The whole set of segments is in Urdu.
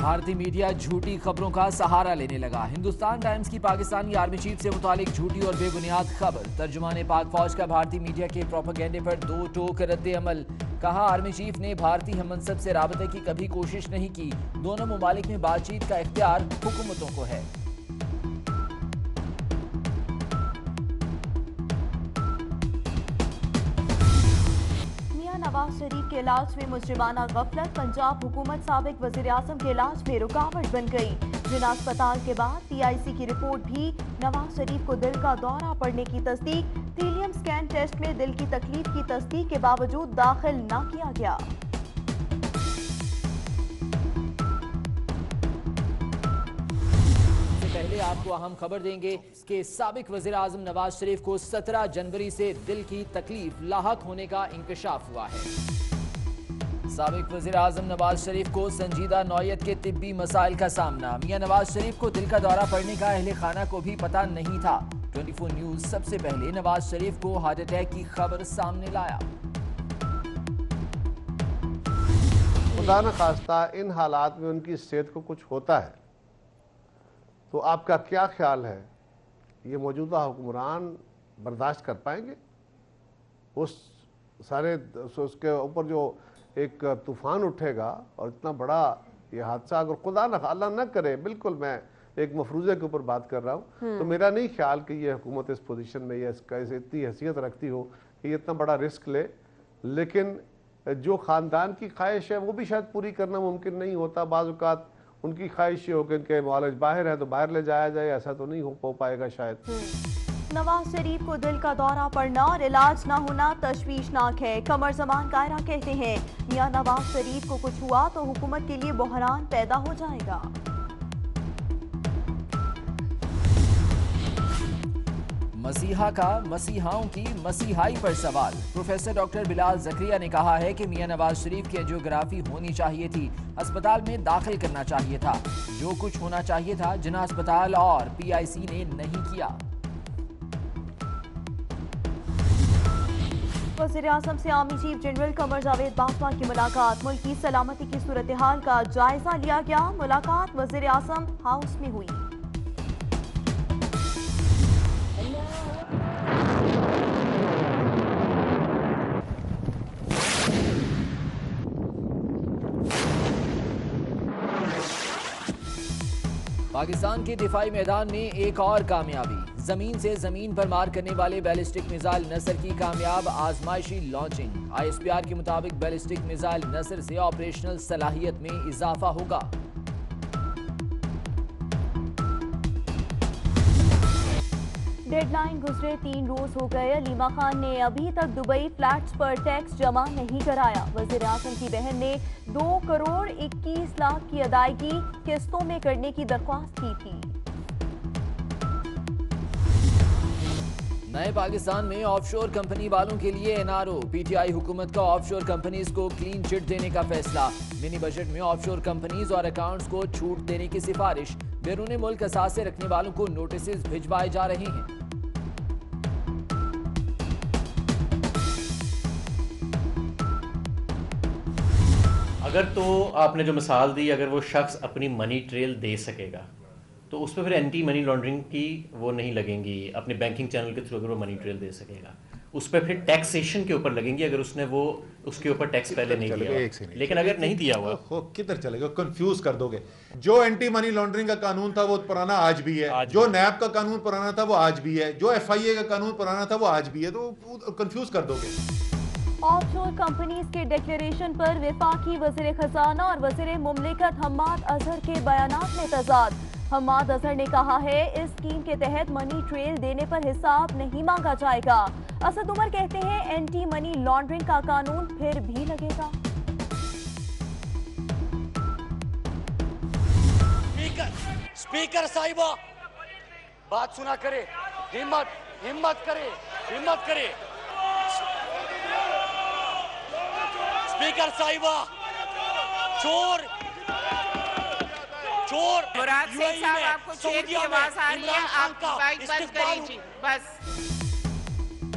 بھارتی میڈیا جھوٹی خبروں کا سہارا لینے لگا۔ ہندوستان ٹائمز کی پاکستانی آرمی چیف سے متعلق جھوٹی اور بے بنیاد خبر۔ ترجمان پاک فوج کا بھارتی میڈیا کے پروپیگنڈے پر دو ٹوک رد عمل۔ کہا آرمی چیف نے بھارتی ہم منصب سے رابطے کی کبھی کوشش نہیں کی۔ دونوں ممالک میں بات چیت کا اختیار حکومتوں کو ہے۔ نواز شریف کے علاج میں مجرمانہ غفلت، پنجاب حکومت سابق وزیر اعظم کے علاج میں رکاوٹ بن گئی۔ جنا اسپتال کے بعد پی آئی سی کی رپورٹ بھی نواز شریف کو دل کا دورہ پڑنے کی تصدیق۔ تھیلیم سکین ٹیسٹ میں دل کی تکلیف کی تصدیق کے باوجود داخل نہ کیا گیا۔ پہلے آپ کو اہم خبر دیں گے کہ سابق وزیر اعظم نواز شریف کو 17 جنوری سے دل کی تکلیف لاحق ہونے کا انکشاف ہوا ہے۔ سابق وزیر اعظم نواز شریف کو سنجیدہ نوعیت کے طبی مسائل کا سامنا۔ میاں نواز شریف کو دل کا دورہ پڑنے کا اہل خانہ کو بھی پتہ نہیں تھا۔ 24 نیوز سب سے پہلے نواز شریف کو ہارٹ اٹیک کی خبر سامنے لایا۔ خدا نخواستہ ان حالات میں ان کی صحت کو کچھ ہوتا ہے تو آپ کا کیا خیال ہے؟ یہ موجودہ حکمران برداشت کر پائیں گے؟ اس کے اوپر جو ایک طوفان اٹھے گا اور اتنا بڑا یہ حادثہ اگر خدا اللہ نہ کرے، بالکل میں ایک مفروضے کے اوپر بات کر رہا ہوں، تو میرا نہیں خیال کہ یہ حکومت اس پوزیشن میں اتنی حیثیت رکھتی ہو کہ یہ اتنا بڑا رسک لے۔ لیکن جو خاندان کی خواہش ہے وہ بھی شاید پوری کرنا ممکن نہیں ہوتا۔ بعض اوقات ان کی خواہش یہ ہو کہ ان کے معالج باہر ہے تو باہر لے جایا جائے، ایسا تو نہیں ہو پائے گا شاید۔ نواز شریف کو دل کا دورہ پڑنا اور علاج نہ ہونا تشویشناک ہے۔ قمر زمان کائرہ کہتے ہیں میاں نواز شریف کو کچھ ہوا تو حکومت کے لیے بحران پیدا ہو جائے گا۔ مسیحا کا مسیحاؤں کی مسیحائی پر سوال۔ پروفیسر ڈاکٹر بلال زکریا نے کہا ہے کہ میاں نواز شریف کی انجیوگرافی ہونی چاہیے تھی، اسپتال میں داخل کرنا چاہیے تھا۔ جو کچھ ہونا چاہیے تھا جناح اسپتال اور پی آئی سی نے نہیں کیا۔ وزیر اعظم سے army chief general Qamar Javed Bajwa کی ملاقات۔ ملک کی سلامتی کی صورتحال کا جائزہ لیا گیا۔ ملاقات وزیر اعظم ہاؤس میں ہوئی۔ پاکستان کے دفاعی میدان میں ایک اور کامیابی۔ زمین سے زمین پر مار کرنے والے بیلسٹک میزائل نصر کی کامیاب آزمائشی launching. I S P R کے مطابق بیلسٹک میزائل نصر سے آپریشنل صلاحیت میں اضافہ ہوگا۔ ڈیڈ لائن گزرے 3 روز ہو گئے، علیمہ خان نے ابھی تک دبئی فلیٹس پر ٹیکس جمع نہیں کرایا۔ وزیر اعظم کی بہن نے 2 کروڑ 21 لاکھ کی ادائیگی قسطوں میں کرنے کی درخواست کی تھی۔ نئے پاکستان میں آف شور کمپنی والوں کے لیے N R O. P T I حکومت کا آف شور کمپنیز کو کلین چٹ دینے کا فیصلہ۔ منی بجٹ میں آف شور کمپنیز اور اکاؤنٹس کو چھوٹ دینے کی سفارش۔ بیرون ملک اثاثے رکھنے والوں کو نوٹسز بھجوائے جا رہے ہیں۔ اگر تو آپ نے جو مثال دی، اگر وہ شخص اپنی منی ٹریل دے سکے گا تو اس پہ پھر اینٹی منی لانڈرنگ کی وہ نہیں لگیں گی۔ اپنے بینکنگ چینل کے تھرو اگر وہ منی ٹریل دے سکے گا اس پہ پھر ٹیکسیشن کے اوپر لگیں گی اگر اس نے وہ اس کے اوپر ٹیکس پہلے نہیں دیا۔ لیکن اگر نہیں دیا ہوا کدھر چلے گا؟ کنفیوز کر دو گے۔ جو اینٹی منی لانڈرنگ کا قانون تھا وہ پرانا آج بھی ہے، جو نیب کا قانون پرانا تھا وہ آج بھی ہے، جو ایف آئی اے کا قانون پرانا تھا وہ آج بھی ہے، تو کنفیوز کر دو گے۔ آف شور کمپنیز کے ڈکلیریشن پر وفاقی وزیر خزانہ اور وزیر مملکت حماد اظہر کے بیانات میں تضاد۔ حماد اظہر نے کہا ہے اس اسکیم کے تحت منی ٹریل دینے پر حساب نہیں مانگا جائے گا۔ اسد عمر کہتے ہیں اینٹی منی لانڈرنگ کا قانون پھر بھی لگے گا۔ اسپیکر صاحبہ بات سنا کرے، ہمت کرے۔ اسپیکر صاحبہ چور مراد شیخ صاحب آپ کو چیر کی آواز آ رہی ہے، آپ کی بائک بند کریں جی بس۔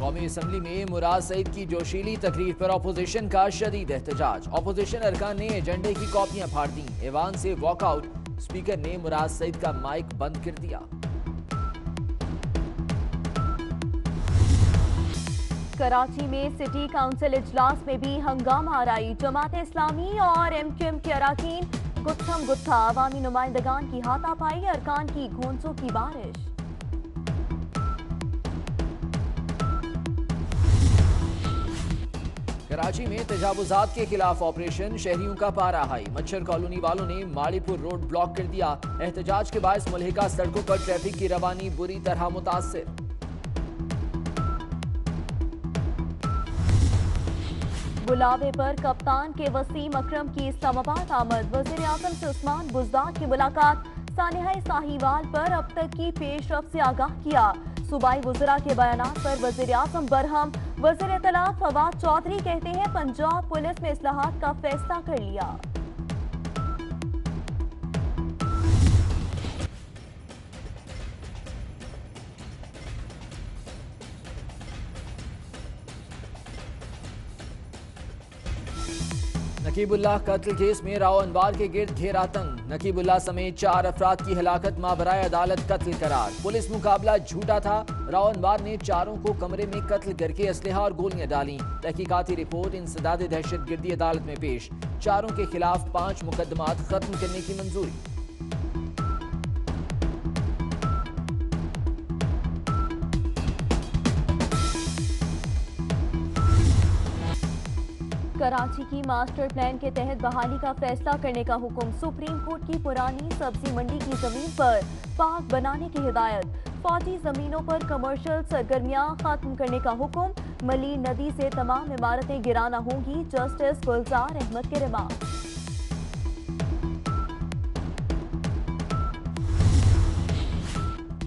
قومی اسمبلی میں مراد سعید کی جوشیلی تقریر پر اپوزیشن کا شدید احتجاج. اپوزیشن ارکان نے ایجنڈے کی کاپیاں پھاڑ دیں. ایوان سے واک آؤٹ. اسپیکر نے مراد سعید کا مائک بند کر دیا. کراچی میں سٹی کونسل اجلاس میں بھی ہنگامہ آرائی. جماعت اسلامی اور ایم کیو ایم کے اراکین گتھم گتھا. عوامی نمائندگان کی ہاتھا پائی. ارکان کی گھونسوں کی بارش. کراچی میں تجاوزات کے خلاف آپریشن. شہریوں کا پارا ہائی. مچھر کالونی والوں نے ماڑی پور روڈ بلاک کر دیا. احتجاج کے باعث ملحقہ سڑکوں پر ٹریفک کی روانی بری طرح متاثر. بلاوے پر کپتان کے وسیم اکرم کی اسلام آباد آمد. وزیر اعظم سے عثمان بزدار کی ملاقات. سانحہ ساہیوال پر اب تک کی پیش رفت سے آگاہ کیا. صوبائی وزراء کے بیانات پر وزیر اعظم برہم. وزیر اطلاعات فواد چودھری کہتے ہیں پنجاب پولیس میں اصلاحات کا فیصلہ کر لیا. نقیب اللہ قتل کیس میں راؤ انوار کے گرد گھیرا تنگ. نقیب اللہ سمیت 4 افراد کی ہلاکت مابرائے عدالت قتل قرار. پولیس مقابلہ جھوٹا تھا. راؤ انوار نے 4 کو کمرے میں قتل کر کے اسلحہ اور گولیاں ڈالیں. تحقیقاتی رپورٹ انسداد دہشت گردی عدالت میں پیش. 4 کے خلاف 5 مقدمات ختم کرنے کی منظوری. کراچی کی ماسٹر پلان کے تحت بحالی کا فیصلہ کرنے کا حکم. سپریم کورٹ کی پرانی سبزی منڈی کی زمین پر پارک بنانے کی ہدایت. فوجی زمینوں پر کمرشل سرگرمیاں ختم کرنے کا حکم. ملی ندی سے تمام عمارتیں گرانا ہوں گی. جسٹس گلزار احمد کے ریمارک.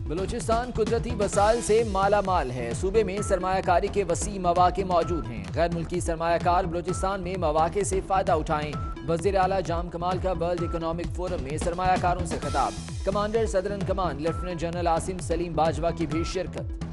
بلوچستان قدرتی وسائل سے مالا مال ہے. صوبے میں سرمایہ کاری کے وسیع مواقع موجود ہیں. غیر ملکی سرمایہ کار بلوچستان میں مواقع سے فائدہ اٹھائیں. وزیر اعلیٰ جام کمال کا ورلڈ اکنامک فورم میں سرمایہ کاروں سے خطاب. کمانڈر صدرن کمان لیفٹیننٹ جنرل عاصم سلیم باجوہ کی بھی شرکت.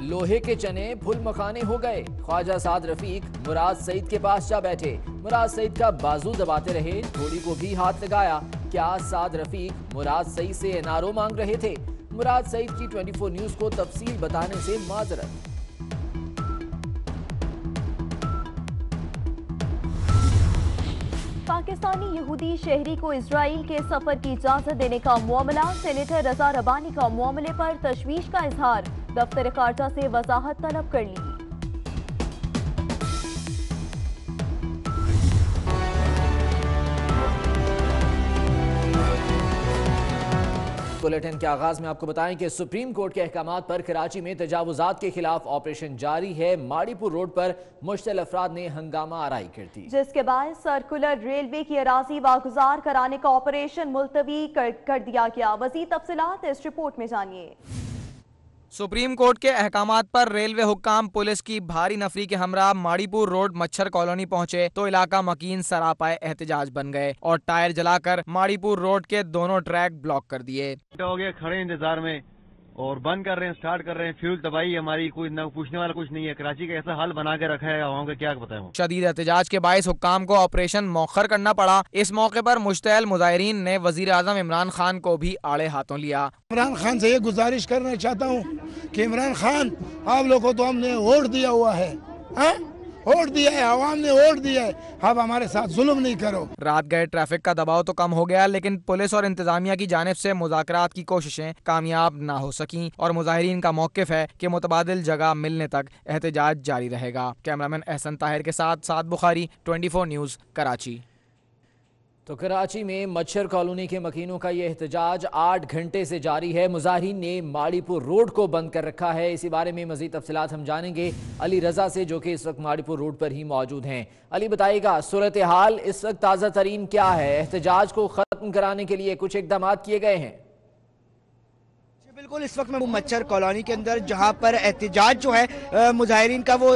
لوہے کے چنے پھل مکھانے ہو گئے. خواجہ سعد رفیق مراد سعید کے پاس جا بیٹھے. مراد سعید کا بازو دباتے رہے. تھوڑی کو بھی ہاتھ لگایا. کیا سعد رفیق مراد سعید سے انارو مانگ رہے تھے؟ مراد سعید کی 24 نیوز کو تفصیل بتانے سے معذرت. پاکستانی یہودی شہری کو اسرائیل کے سفر کی اجازت دینے کا معاملہ. سینیٹر رضا ربانی کا معاملے پر تشویش کا اظہار. دفتر خارجہ سے وضاحت طلب کر لی. بلیٹن کے آغاز میں آپ کو بتائیں کہ سپریم کورٹ کے احکامات پر کراچی میں تجاوزات کے خلاف آپریشن جاری ہے. ماڑی پور روڈ پر مشتعل افراد نے ہنگامہ آرائی کر دی، جس کے باعث سرکولر ریلوے کی اراضی واگزار کرانے کا آپریشن ملتوی کر دیا گیا. مزید تفصیلات اس رپورٹ میں جانیے. سپریم کورٹ کے احکامات پر ریلوے حکام پولیس کی بھاری نفری کے ہمراہ ماڑی پور روڈ مچھر کالونی پہنچے تو علاقہ مکین سراپائے احتجاج بن گئے اور ٹائر جلا کر ماڑی پور روڈ کے دونوں ٹریک بلاک کر دیے. ہو گئے کھڑے انتظار میں اور بند کر رہے ہیں، سٹارٹ کر رہے ہیں. فیول تباہی ہماری کوئی نہ پوچھنے والا کچھ نہیں ہے. کراچی کا ایسا حال بنا کے رکھا ہے عوام کا کیا بتائیں. شدید احتجاج کے باعث حکام کو آپریشن مؤخر کرنا پڑا. اس موقع پر مشتعل مظاہرین نے وزیر اعظم عمران خان کو بھی آڑے ہاتھوں لیا. عمران خان سے یہ گزارش کرنا چاہتا ہوں کہ عمران خان، آپ لوگوں کو تو ہم نے ووٹ دیا ہوا ہے، ووٹ دیا ہے، عوام نے ووٹ دیا ہے، اب ہمارے ساتھ ظلم نہیں کرو. رات گئے ٹریفک کا دباؤ تو کم ہو گیا، لیکن پولیس اور انتظامیہ کی جانب سے مذاکرات کی کوششیں کامیاب نہ ہو سکیں اور مظاہرین کا موقف ہے کہ متبادل جگہ ملنے تک احتجاج جاری رہے گا. کیمرامین احسن طاہر کے ساتھ سعد بخاری، 24 نیوز، کراچی. تو کراچی میں مچھر کالونی کے مکینوں کا یہ احتجاج 8 گھنٹے سے جاری ہے. مظاہرین نے ماڑی پور روڈ کو بند کر رکھا ہے. اسی بارے میں مزید تفصیلات ہم جانیں گے علی رضا سے، جو کہ اس وقت ماڑی پور روڈ پر ہی موجود ہیں. علی بتائیے گا صورتحال اس وقت تازہ ترین کیا ہے؟ احتجاج کو ختم کرانے کے لیے کچھ اقدامات کیے گئے ہیں؟ بالکل، اس وقت میں مچھر کالونی کے اندر جہاں پر احتجاج جو ہے مظاہرین کا وہ